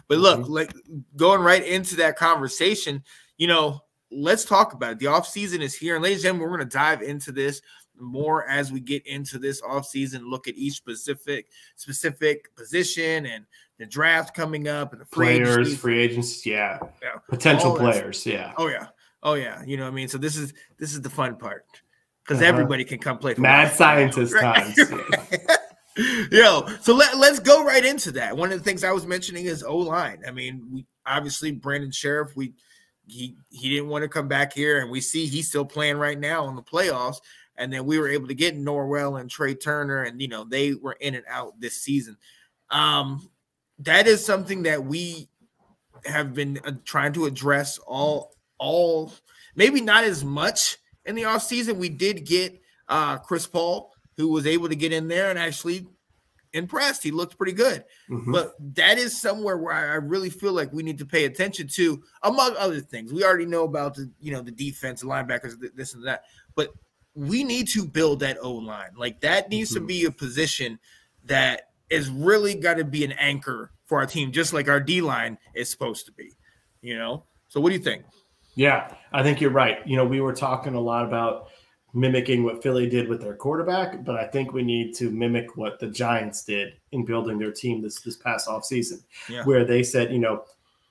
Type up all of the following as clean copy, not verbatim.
But look, like going right into that conversation, let's talk about it. The offseason is here. And ladies and gentlemen, we're going to dive into this more as we get into this offseason, look at each specific position and the draft coming up and the free agents, potential players, Oh yeah. You know what I mean? So this is the fun part because everybody can come play for mad scientist times. So let's go right into that. One of the things I was mentioning is O-line. I mean, we obviously Brandon Sheriff, he didn't want to come back here, and we see he's still playing right now in the playoffs. And then we were able to get Norwell and Trey Turner, and they were in and out this season. That is something that we have been trying to address all maybe not as much in the offseason. We did get Chris Paul, who was able to get in there and actually impressed. He looked pretty good. But that is somewhere where I really feel like we need to pay attention to, among other things. We already know about the defense, the linebackers, this and that. But we need to build that O-line. Like, that needs to be a position that is really got to be an anchor for our team, just like our D-line is supposed to be, So what do you think? Yeah, I think you're right. We were talking a lot about mimicking what Philly did with their quarterback, but I think we need to mimic what the Giants did in building their team this past offseason, where they said,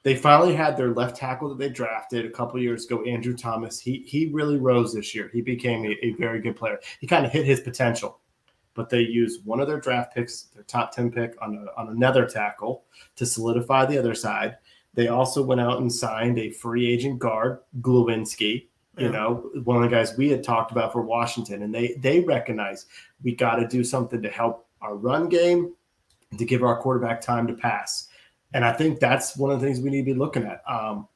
they finally had their left tackle that they drafted a couple years ago, Andrew Thomas. He really rose this year. He became a very good player. He kind of hit his potential, but they used one of their draft picks, their top 10 pick, on another tackle to solidify the other side. They also went out and signed a free agent guard, Glowinski, one of the guys we had talked about for Washington. And they recognize we got to do something to help our run game, to give our quarterback time to pass. And I think that's one of the things we need to be looking at.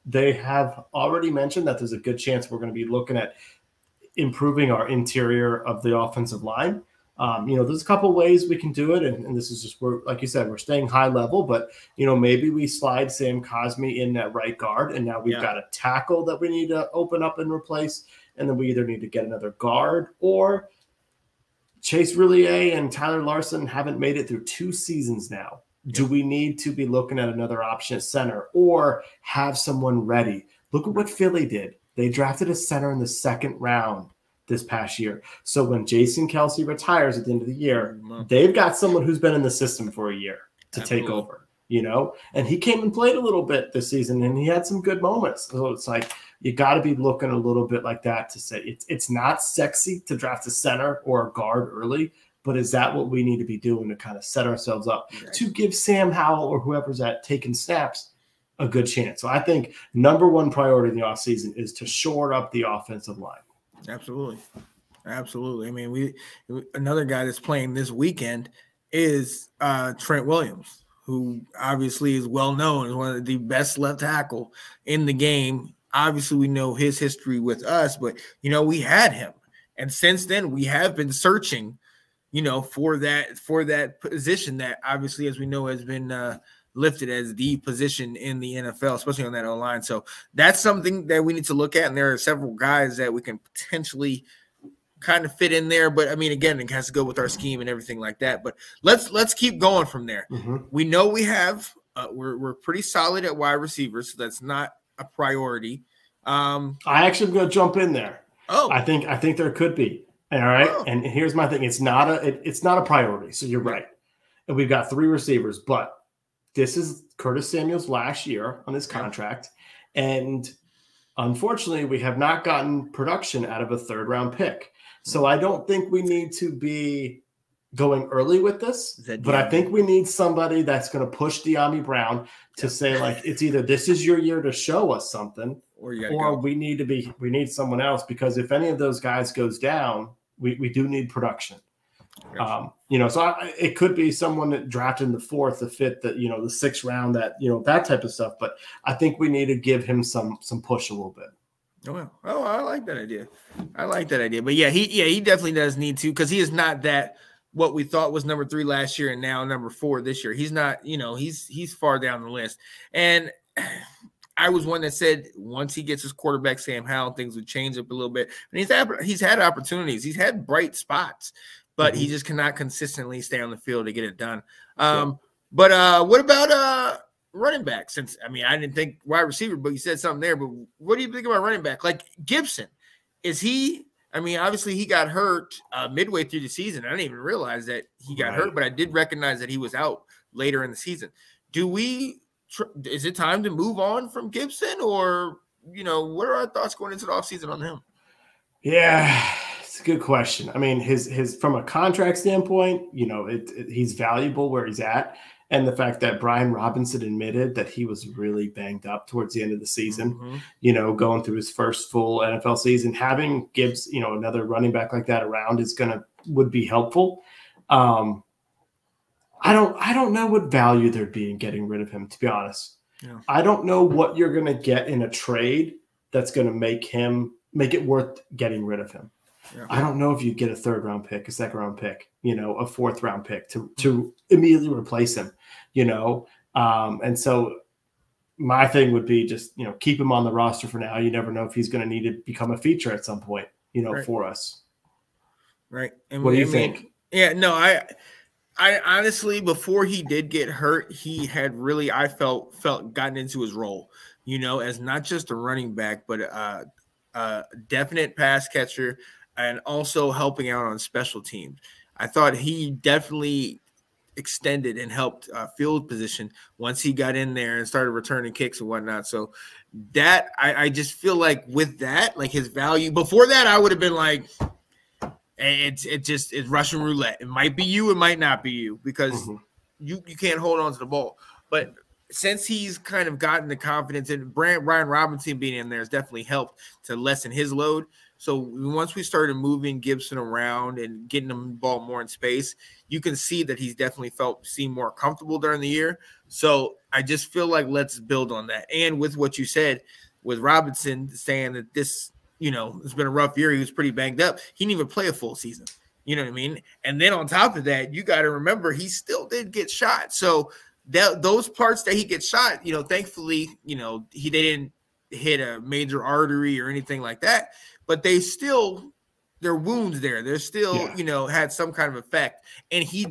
They have already mentioned that there's a good chance we're going to be looking at improving our interior of the offensive line. There's a couple ways we can do it. And this is just, like you said, we're staying high level, but, maybe we slide Sam Cosmi in that right guard. And now we've got a tackle that we need to open up and replace. And then we either need to get another guard, or Chase Roulier and Tyler Larson haven't made it through 2 seasons now. Do we need to be looking at another option at center, or have someone ready? Look at what Philly did. They drafted a center in the 2nd round this past year. So when Jason Kelce retires at the end of the year, they've got someone who's been in the system for a year to take over, and he came and played a little bit this season, and he had some good moments. So it's like, you got to be looking a little bit like that to say it's not sexy to draft a center or a guard early, but is that what we need to be doing to kind of set ourselves up to give Sam Howell or whoever's taking snaps a good chance? So I think number one priority in the offseason is to shore up the offensive line. Absolutely. I mean, another guy that's playing this weekend is Trent Williams, who obviously is well known as one of the best left tackle in the game. Obviously, we know his history with us, but we had him, and since then we have been searching, for that position that obviously, as we know, has been lifted as the position in the NFL, especially on that O-line. So that's something that we need to look at. And there are several guys that we can potentially kind of fit in there. But I mean, again, it has to go with our scheme and everything like that. But let's keep going from there. We know we have we're pretty solid at wide receivers, so that's not a priority. I actually am going to jump in there. I think there could be. All right. And here's my thing. It's not a priority. So you're right. And we've got 3 receivers, but this is Curtis Samuel's last year on his contract. And unfortunately, we have not gotten production out of a 3rd-round pick. So I don't think we need to be going early with this, but I think we need somebody that's going to push De'Ami Brown to say, like, it's either this is your year to show us something, or we need someone else, because if any of those guys goes down, we do need production. So it could be someone that drafted in the 4th, the 5th, the 6th round, that type of stuff. But I think we need to give him some push a little bit. I like that idea. But he definitely does need to, because he is not that what we thought was number 3 last year and now number 4 this year. He's not, he's far down the list. And I was one that said once he gets his quarterback, Sam Howell, things would change up a little bit. And he's had opportunities. He's had bright spots, but he just cannot consistently stay on the field to get it done. But what about running back, since I didn't think wide receiver, but you said something there. But what do you think about running back? Like Gibson, is he? Obviously he got hurt midway through the season. I didn't even realize that he got hurt, but I did recognize that he was out later in the season. Is it time to move on from Gibson, or what are our thoughts going into the offseason on him? Yeah, it's a good question. I mean, his from a contract standpoint, he's valuable where he's at. And the fact that Brian Robinson admitted that he was really banged up towards the end of the season, going through his first full NFL season, having Gibbs, another running back like that around would be helpful. I don't know what value there'd be in getting rid of him, to be honest. Yeah. I don't know what you're going to get in a trade that's going to make it worth getting rid of him. Yeah. I don't know if you get a 3rd round pick, a 2nd round pick, a 4th round pick to immediately replace him, and so my thing would be just, keep him on the roster for now. You never know if he's going to need to become a feature at some point, right. for us. Right. And what do you think? Yeah, no, I honestly, before he did get hurt, he had really, I felt gotten into his role, as not just a running back, but a definite pass catcher, and also helping out on special teams. I thought he definitely extended and helped field position once he got in there and started returning kicks and whatnot. So that I just feel like with that, like his value before that, I would have been like, it's Russian roulette. It might be you, it might not be you, because you can't hold on to the ball. But since he's kind of gotten the confidence, and Brian Robinson being in there has definitely helped to lessen his load. So once we started moving Gibson around and getting him the ball more in space, you can see that he's definitely seemed more comfortable during the year. So I just feel like let's build on that. And with what you said, with Robinson saying that this, it's been a rough year, he was pretty banged up. He didn't even play a full season. You know what I mean? And then on top of that, you got to remember he still did get shot. So those parts that he gets shot, thankfully, they didn't hit a major artery or anything like that. But there are wounds there. They're still, had some kind of effect. And he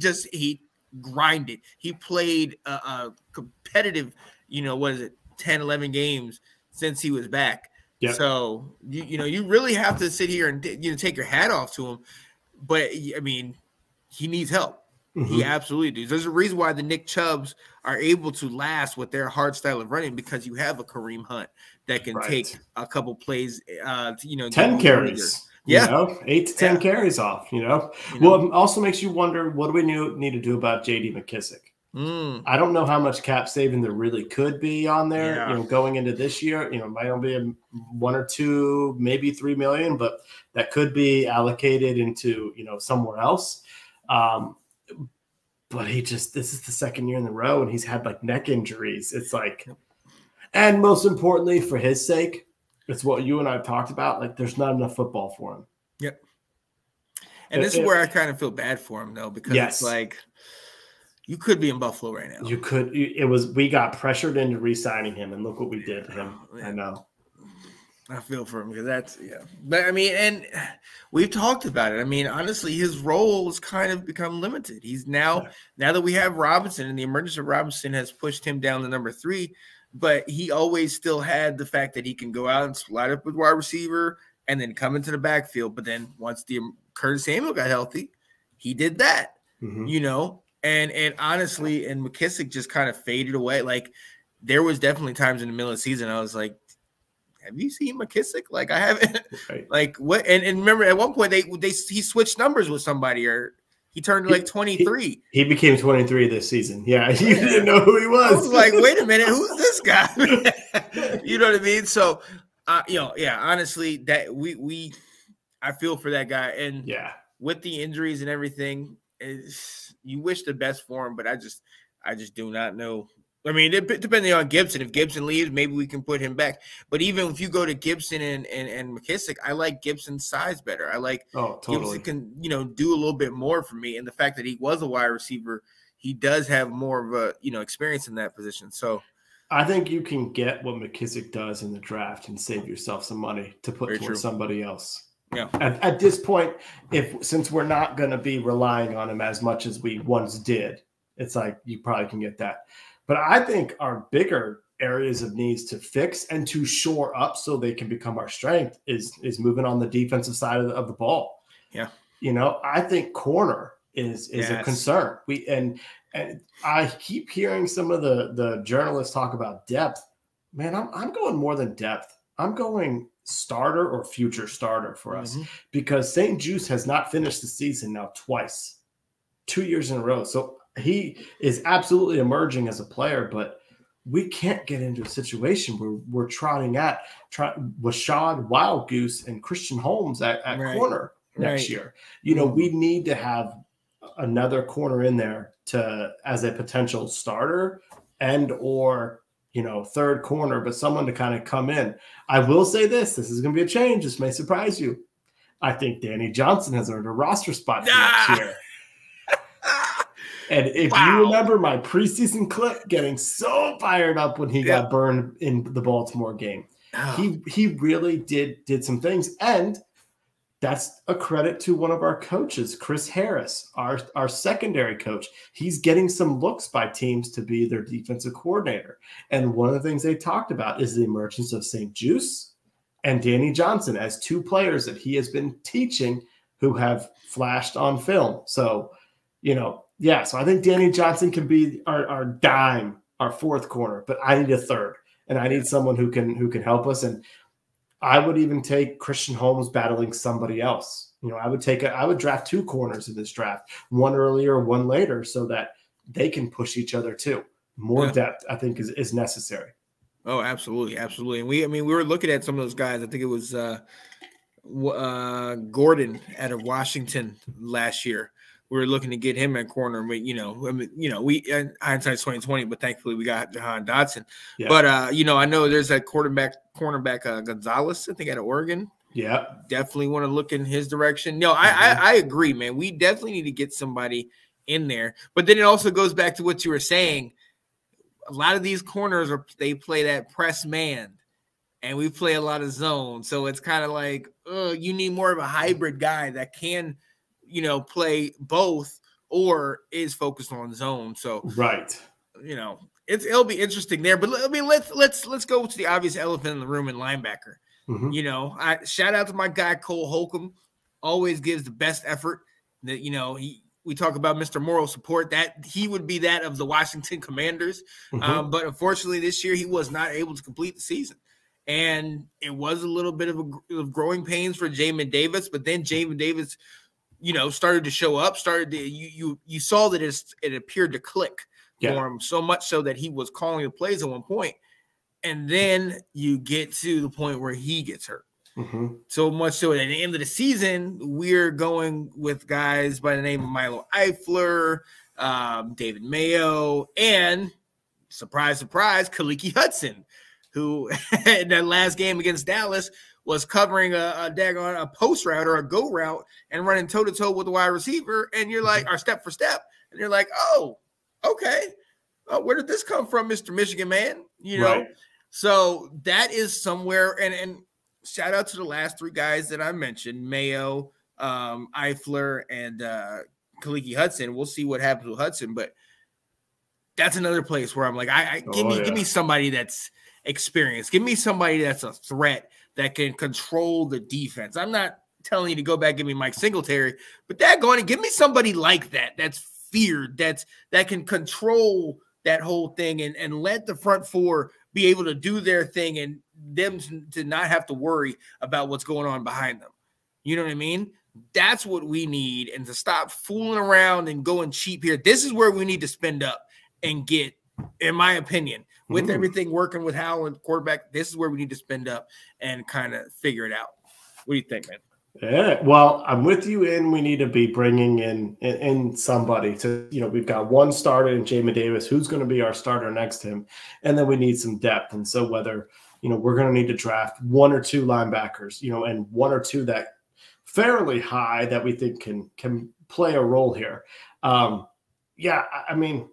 grinded. He played a competitive, 10, 11 games since he was back. Yep. So, you really have to sit here and, take your hat off to him. But, he needs help. Mm-hmm. He absolutely does. There's a reason why the Nick Chubbs are able to last with their hard style of running, because you have a Kareem Hunt that can take a couple plays, 10 carries. 8 to 10 carries off, Well, it also makes you wonder, what do we need to do about J.D. McKissic? I don't know how much cap saving there really could be on there, going into this year. It might only be 1 or 2, maybe $3 million, but that could be allocated into, somewhere else. But this is the 2nd year in a row, and he's had like neck injuries. It's like, and most importantly, for his sake, it's what you and I have talked about. Like, there's not enough football for him. Yep. And this is where I kind of feel bad for him, though, because it's like, you could be in Buffalo right now. You could. We got pressured into re-signing him, and look what we did to him. I know. I feel for him, because but and we've talked about it. Honestly, his role has kind of become limited. He's now that we have Robinson, and the emergence of Robinson has pushed him down to number 3, but he always still had the fact that he can go out and slide up with wide receiver and then come into the backfield. But then once Curtis Samuel got healthy, he did that, and honestly, and McKissic just kind of faded away. Like, there was definitely times in the middle of the season I was like, have you seen McKissic? Like, I haven't. Right. Like, what? And remember, at one point he switched numbers with somebody, or he turned like 23. He became 23 this season. Yeah, you didn't know who he was. I was like, wait a minute, who's this guy? You know what I mean? So, honestly, that I feel for that guy, and with the injuries and everything, you wish the best for him, but I just do not know. Depending on Gibson, if Gibson leaves, maybe we can put him back. But even if you go to Gibson and McKissic, I like Gibson's size better. I like totally. Gibson can, do a little bit more for me. And the fact that he was a wide receiver, he does have more of a, experience in that position. So I think you can get what McKissic does in the draft and save yourself some money to put towards somebody else. Yeah. At this point, since we're not going to be relying on him as much as we once did, it's like you probably can get that. But I think our bigger areas of needs to fix and to shore up so they can become our strength is moving on the defensive side of the ball. Yeah. I think corner is a concern. And I keep hearing some of the journalists talk about depth. Man, I'm going more than depth. I'm going starter or future starter for us, because St. Juice has not finished the season now twice, 2 years in a row. So he is absolutely emerging as a player, but we can't get into a situation where we're trotting at Rashad Wild Goose and Christian Holmes at corner next year. We need to have another corner in there as a potential starter or third corner, but someone to kind of come in. I will say this is going to be a change. This may surprise you. I think Danny Johnson has earned a roster spot for next year. And if you remember my preseason clip getting so fired up when he got burned in the Baltimore game, he really did some things. And that's a credit to one of our coaches, Chris Harris, our secondary coach. He's getting some looks by teams to be their defensive coordinator. And one of the things they talked about is the emergence of St. Juice and Danny Johnson as two players that he has been teaching who have flashed on film. So, so I think Danny Johnson can be our dime, our fourth corner, but I need a third, and I need someone who can help us. And I would even take Christian Holmes battling somebody else. I would draft two corners in this draft, one earlier, one later, so that they can push each other too. More depth, I think, is necessary. Oh, absolutely, absolutely. And we were looking at some of those guys. I think it was Gordon out of Washington last year. We were looking to get him at corner, but we hindsight's 2020, but thankfully we got Jahan Dotson. Yeah. But I know there's that cornerback Gonzalez, I think, out of Oregon. Yeah, definitely want to look in his direction. No, I agree, man. We definitely need to get somebody in there. But then it also goes back to what you were saying. A lot of these corners they play that press man, and we play a lot of zone. So it's kind of like you need more of a hybrid guy that can play both or is focused on zone. So it'll be interesting there. But I mean, let's go to the obvious elephant in the room in linebacker. I shout out to my guy Cole Holcomb. Always gives the best effort. That we talk about Mr. Moral Support, that he would be that of the Washington Commanders. But unfortunately this year he was not able to complete the season. And it was a little bit of growing pains for Jamin Davis, but then Jamin Davis started to show up, you saw that it appeared to click for him, so much so that he was calling the plays at one point. And then you get to the point where he gets hurt. So much so at the end of the season, we're going with guys by the name of Milo Eifler, David Mayo, and surprise, surprise, Kaliki Hudson, who in that last game against Dallas was covering a post route or a go route and running toe-to-toe with the wide receiver, and you're like, or step for step, and you're like, oh, okay. Where did this come from, Mr. Michigan man? Right. So that is somewhere, and shout out to the last three guys that I mentioned, Mayo, Eifler, and Kaliki Hudson. We'll see what happens with Hudson, but that's another place where I'm like, give me somebody that's experienced. Give me somebody that's a threat that can control the defense. I'm not telling you to go back and give me Mike Singletary, but give me somebody like that, that's feared, that can control that whole thing and let the front four be able to do their thing and them to not have to worry about what's going on behind them. You know what I mean? That's what we need, and to stop fooling around and going cheap here. This is where we need to spend up and get, in my opinion, with everything working with Howell and quarterback, this is where we need to spend up and kind of figure it out. What do you think, man? Yeah, well, I'm with you, and we need to be bringing in somebody to, we've got one starter in Jamin Davis, who's going to be our starter next to him, and then we need some depth. And so whether, we're going to need to draft one or two linebackers, and one or two that fairly high that we think can play a role here. I mean,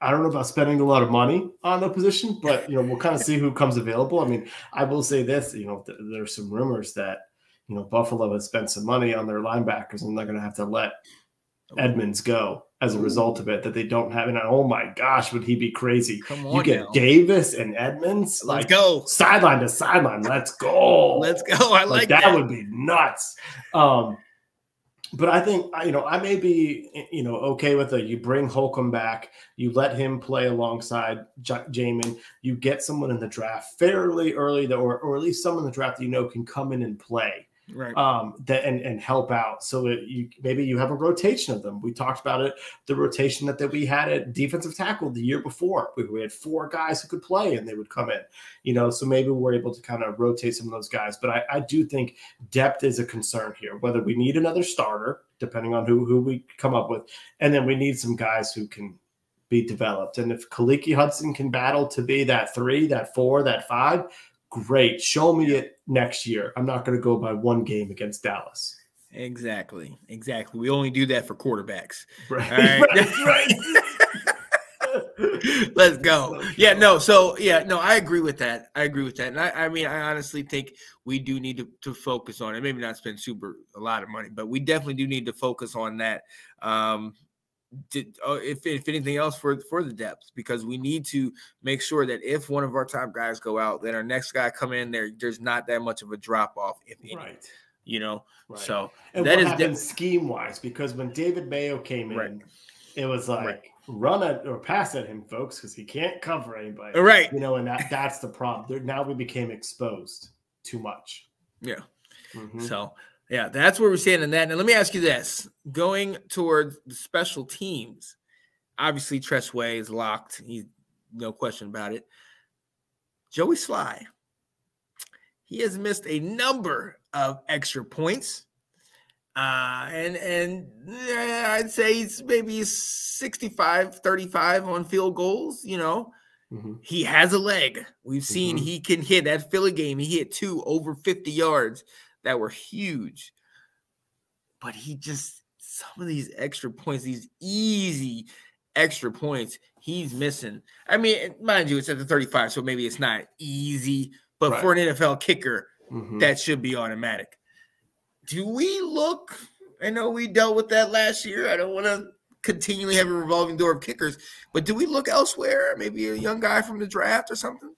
I don't know about spending a lot of money on the position, but, we'll kind of see who comes available. I mean, I will say this, there's some rumors that, Buffalo has spent some money on their linebackers and they're going to have to let Edmonds go. as a result of it that they don't have. And oh my gosh, would he be crazy? Come on, you get now. Davis and Edmonds, let's go sideline to sideline. Let's go. Let's go. I like that. Would be nuts. But I think, I may be, okay with it. You bring Holcomb back, you let him play alongside Jamin, you get someone in the draft fairly early, or at least someone in the draft that can come in and play. Right. And help out. So maybe you have a rotation of them. We talked about it, the rotation that we had at defensive tackle the year before. We had 4 guys who could play and they would come in, so maybe we're able to kind of rotate some of those guys. But I do think depth is a concern here, whether we need another starter, depending on who we come up with. And then we need some guys who can be developed. And if Kaliki Hudson can battle to be that 3, that 4, that 5, great. Show me it next year. I'm not going to go by one game against Dallas. Exactly. We only do that for quarterbacks. Right. All right. Let's go. Yeah, no. So, I agree with that. And I mean, I honestly think we do need to focus on it. Maybe not spend a lot of money, but we definitely do need to focus on that. If anything else for the depth, because we need to make sure that if one of our top guys go out, then our next guy come in there's not that much of a drop off, if any. Right. Right. So and that what happened scheme wise, because when David Mayo came in, it was like run it or pass at him, folks, because he can't cover anybody. Right. And that's the problem. Now we became exposed too much. Yeah. Mm-hmm. So yeah, that's where we're standing in that. Now, let me ask you this. Going towards the special teams, obviously Tressway is locked. He's no question about it. Joey Sly, he has missed a number of extra points. And I'd say he's maybe 65-35 on field goals, Mm-hmm. He has a leg. We've seen he can hit. That Philly game, he hit 2 over 50 yards. That were huge, but some of these extra points, these easy extra points, he's missing. I mean, mind you, it's at the 35, so maybe it's not easy, but for an NFL kicker, that should be automatic. Do we look? I know we dealt with that last year. I don't want to continually have a revolving door of kickers, but do we look elsewhere? Maybe a young guy from the draft or something?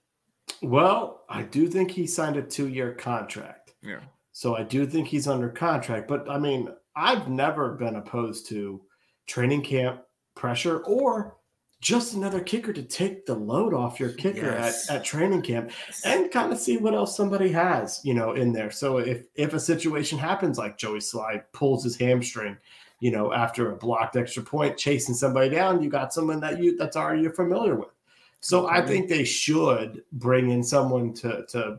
Well, I do think he signed a 2-year contract. Yeah. So I do think he's under contract. But, I mean, I've never been opposed to training camp pressure or just another kicker to take the load off your kicker at training camp and kind of see what else somebody has, in there. So if a situation happens like Joey Sly pulls his hamstring, after a blocked extra point, chasing somebody down, you got someone that's already you're familiar with. So I think they should bring in someone to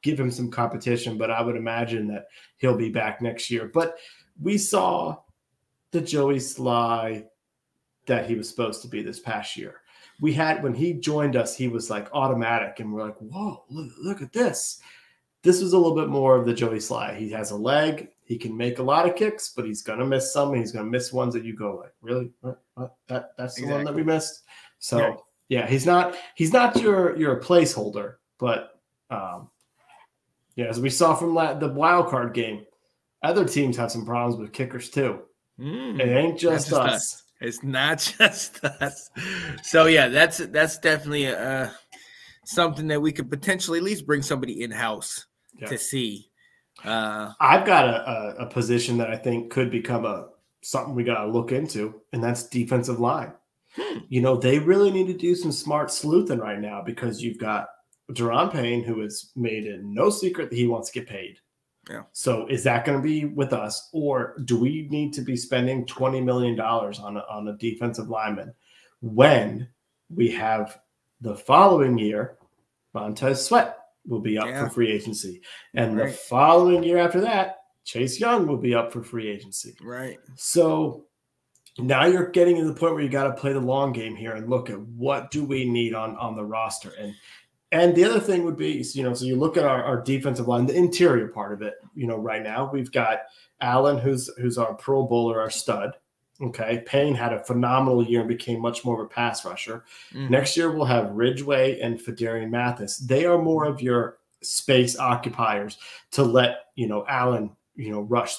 give him some competition, but I would imagine that he'll be back next year. But we saw the Joey Sly that he was supposed to be this past year. When he joined us, he was like automatic, and we're like, whoa, look at this. This was a little bit more of the Joey Sly. He has a leg. He can make a lot of kicks, but he's going to miss some, and he's going to miss ones that you go like, really? What? That's the one that we missed? So, yeah, he's not your placeholder, but as we saw from the wild card game, other teams have some problems with kickers too. It ain't just us. It's not just us. So yeah, that's definitely something that we could potentially at least bring somebody in house to see. I've got a position that I think could become something we got to look into, and that's defensive line. They really need to do some smart sleuthing right now because you've got Deron Payne, who has made it no secret that he wants to get paid. Yeah. So is that going to be with us, or do we need to be spending $20 million on a defensive lineman when we have the following year, Montez Sweat will be up for free agency, and the following year after that, Chase Young will be up for free agency. Right. So now you're getting to the point where you got to play the long game here and look at what do we need on the roster. And the other thing would be, so you look at our defensive line, the interior part of it, right now we've got Allen, who's our Pro Bowler, our stud. Okay. Payne had a phenomenal year and became much more of a pass rusher. Next year we'll have Ridgeway and Fedarian Mathis. They are more of your space occupiers to let, Allen, rush.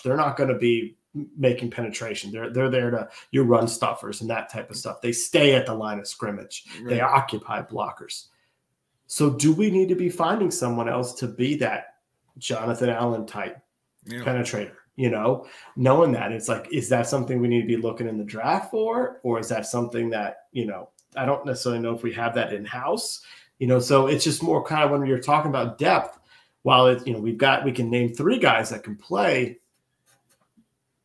They're not going to be, making penetration. They're there to your run stuffers and that type of stuff. They stay at the line of scrimmage. Right. They occupy blockers. So do we need to be finding someone else to be that Jonathan Allen type penetrator? You know, knowing that it's like, is that something we need to be looking in the draft for, or is that something that, you know, I don't necessarily know if we have that in house, you know, so it's just more kind of when you're talking about depth, while it's, you know, we can name 3 guys that can play,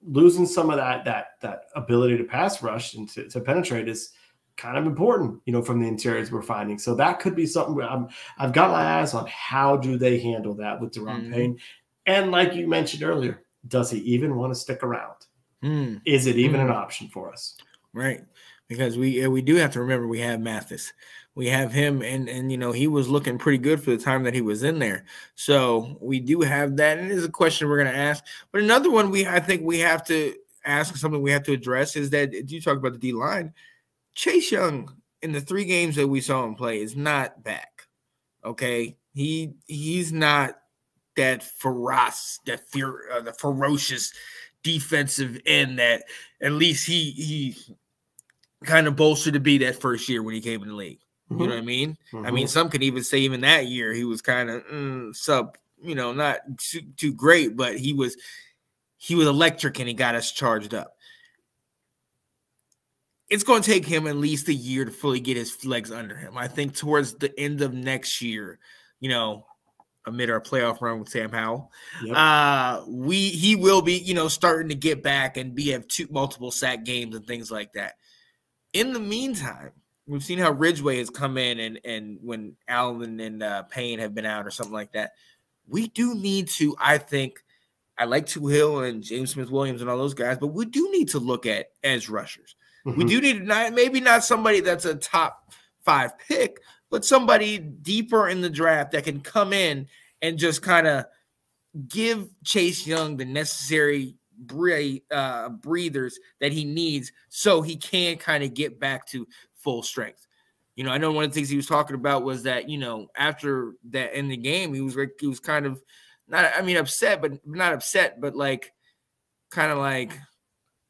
losing some of that ability to pass rush and to penetrate is kind of important, you know, from the interiors we're finding. So that could be something I've got my eyes on. How do they handle that with Deron Payne? And like you mentioned earlier, does he even want to stick around? Is it even an option for us? Right. Because we do have to remember we have Mathis. We have him, and you know, he was looking pretty good for the time that he was in there. So we do have that, and it is a question we're going to ask. But another one I think we have to ask, something we have to address, is that you talk about the D-line. Chase Young, in the 3 games that we saw him play, is not back. Okay? He's not that the ferocious defensive end that at least he kind of bolstered to be that first year when he came in the league. You know what I mean? I mean, some could even say even that year he was kind of sub, you know, not too great, but he was electric and he got us charged up. It's going to take him at least a year to fully get his legs under him. I think towards the end of next year, you know, amid our playoff run with Sam Howell, he will be, you know, starting to get back and have multiple sack games and things like that. In the meantime, we've seen how Ridgeway has come in, and when Allen and Payne have been out or something like that, we do need to, I think, I like Tuhill and James Smith-Williams and all those guys, but we do need to look at edge rushers. We do need maybe not somebody that's a top 5 pick, but somebody deeper in the draft that can come in and just kind of give Chase Young the necessary breathers that he needs so he can kind of get back to full strength. You know, I know one of the things he was talking about was that, you know, after that in the game, he was kind of upset, but like kind of like,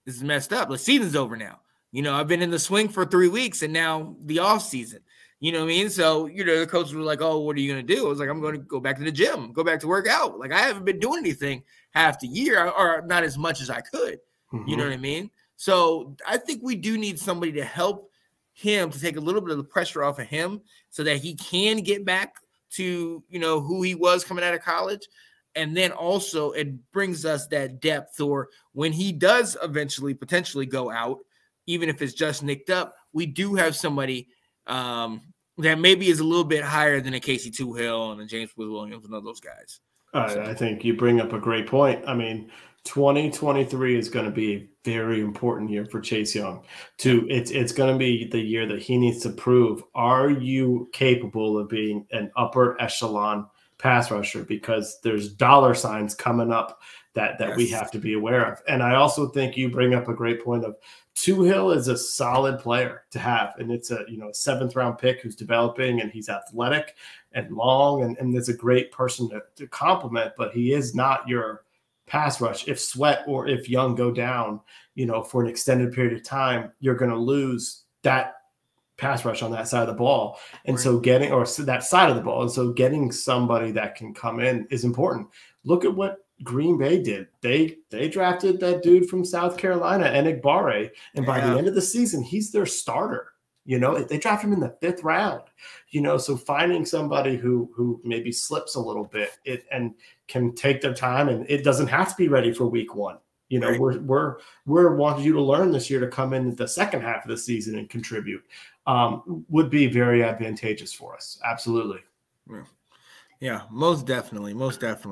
this is messed up. The season's over now. You know, I've been in the swing for 3 weeks and now the off season. You know what I mean? So, you know, the coaches were like, oh, what are you going to do? I was like, I'm going to go back to the gym, go back to work out. Like, I haven't been doing anything half the year, or not as much as I could. You know what I mean? So I think we do need somebody to help him, to take a little bit of the pressure off of him so that he can get back to, you know, who he was coming out of college. And then also it brings us that depth, or when he does eventually potentially go out, even if it's just nicked up, we do have somebody that maybe is a little bit higher than a Casey Tuhill and a James Williams and all those guys. I think you bring up a great point. I mean, 2023 is going to be a very important year for Chase Young. It's going to be the year that he needs to prove, are you capable of being an upper echelon pass rusher? Because there's dollar signs coming up that we have to be aware of. And I also think you bring up a great point of Tuhill is a solid player to have. And it's a, you know, a 7th round pick who's developing, and he's athletic and long, and there's a great person to complement, but he is not your pass rush. If Sweat or if Young go down, you know, for an extended period of time, you're going to lose that pass rush on that side of the ball. And so that side of the ball. And so getting somebody that can come in is important. Look at what Green Bay did. They drafted that dude from South Carolina, Enigbare, and by the end of the season, he's their starter. You know, they draft him in the 5th round. You know, so finding somebody who maybe slips a little bit and can take their time, and it doesn't have to be ready for week 1. You know, we're wanting you to learn this year to come in the second half of the season and contribute. Would be very advantageous for us. Absolutely. Yeah, most definitely.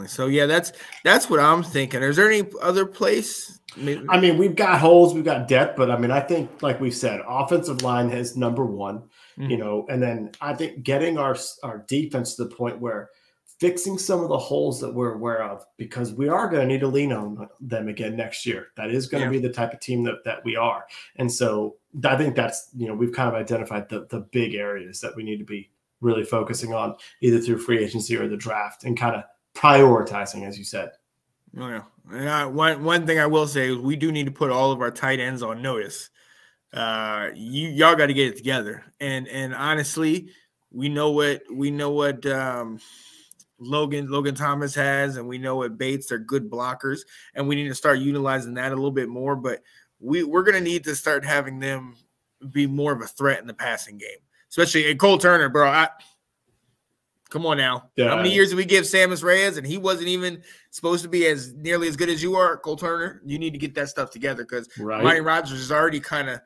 So yeah, that's what I'm thinking. Is there any other place? I mean, we've got holes, we've got depth, but I mean, I think, like we said, offensive line is number 1. You know, and then I think getting our defense to the point where fixing some of the holes that we're aware of, because we are going to need to lean on them again next year. That is going to be the type of team that we are. And so I think that's, you know, we've kind of identified the big areas that we need to be really focusing on, either through free agency or the draft, and kind of prioritizing, as you said. Oh, yeah. And one thing I will say is we do need to put all of our tight ends on notice. Y'all got to get it together. And honestly, we know what Logan Thomas has, and we know what Bates are good blockers, and we need to start utilizing that a little bit more. But we're going to need to start having them be more of a threat in the passing game, especially Cole Turner, bro. Come on now. Yeah. How many years did we give Samus Reyes, and he wasn't even supposed to be as nearly as good as you are, Cole Turner? You need to get that stuff together because Mike Rogers has already kind of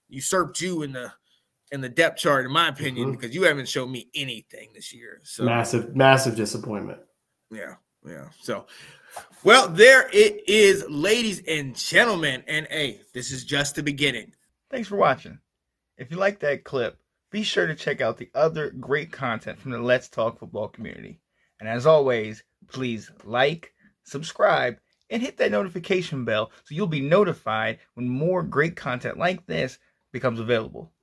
usurped you in the depth chart, in my opinion, because you haven't shown me anything this year. So massive disappointment. Yeah. So, well, there it is, ladies and gentlemen. And hey, this is just the beginning. Thanks for watching. If you like that clip, be sure to check out the other great content from the Let's Talk Football community. And as always, please like, subscribe, and hit that notification bell so you'll be notified when more great content like this becomes available.